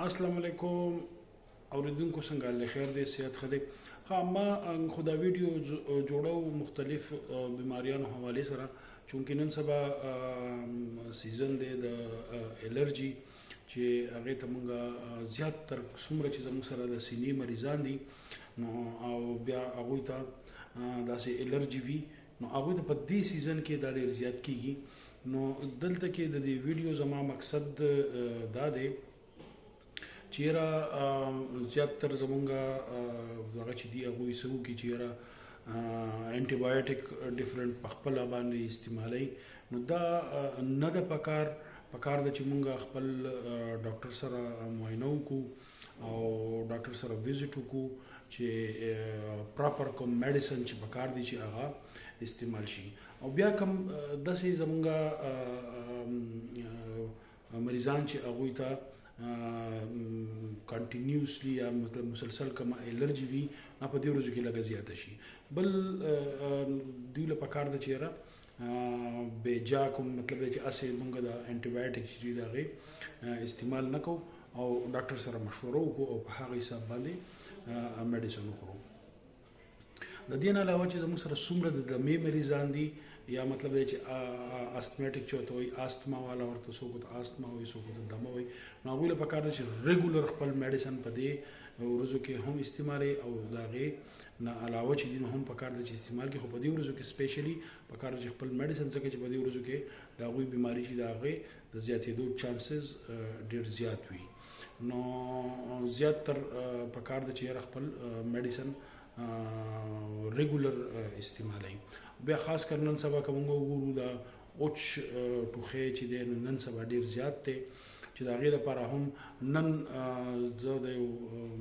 السلام علیکم اوریدونکو څنګه له خیر دې صحت خدای ما خدا ویډیو جوړو مختلف بیماریانو حواله سره چونکه نن سبا سیزن دی د الرجی چې هغه ته مونږه زیات تر څومره چې زموږ سره د سینې مریضان دي نو او بیا هغه ته داسې الرجی وی نو هغه ته په دې سیزن کې دا ډیر زیات کیږي نو دلته کې د دې ویډیو زما مقصد دا دی چیرې زیات تر زمونږه هغه چې دی هغه یې سوي چې چیرې انټي بایوټیک ډیفرنٹ په خپل باندې استعمالي نو دا نه د پکار د چې مونږ خپل ډاکټر سره معاینه وکړو او ډاکټر سره وزټ وکړو چې پراپر کوم میډیسن چې پکار دي چې هغه استعمال شي او بیا کوم داسې زمونږه مریضان چې هغه ته کنټینیوسلی یا مطلب مسلسل کما الرجی وی نه په دې ورځو کې لګا زیاته شي بل دوی له پکار د چیرې به جا کوم مطلب چې اسې مونږ د انټي بایوټیک چې دغه استعمال نکو او ډاکټر سره مشوره وکړو او په هغه حساب باندې میډیسن وخورو د دې نه علاوه چې زموږ سره څومره د دمې مریضان دي یا مطلب دی چې استماټیک چوته وي استما والا ورته څوک ته استما وي څوک ته دمه وي نو هغوی له پکار دی چې ریګولر خپل میډیسن په دې ورځو کې هم استعمالي او د هغې نه علاوه چې دي نو هم پکار دی چې استعمال کړي خو په دې ورځو کې سپیشلي پکار دی چې خپل میډیسن څخه چې په دې ورځو کې د هغوی بیماري چې د هغې د زیاتېدو چانسز ډېر زیات وي نو زیات تر پکار دی چې خپل میډیسن ریګولر استعمالي بیا خاص کر نن سبا کوم وګورو دا اوچ ټوخه چې د نن سبا ډیر زیات ته چې دا غیر لپاره هم نن زه د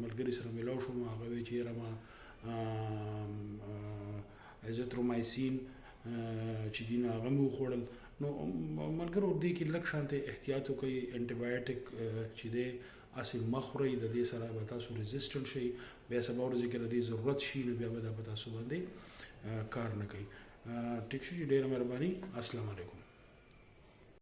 ملګری سره ملاو شوم هغه چې رما ازترومایسین چې دینه هغه مو خوړل نو ملګرو دې کې لږ شانته احتیاط وکړئ انټي بایوټیک چې د اصل مخوري د دې سره به تاسو ریزिस्टنت شي بیا سبا ورځې کې د دې ضرورت شي نو بیا به تاسو باندې کار نه کوي ټیک شو ډیره مهرباني السلام علیکم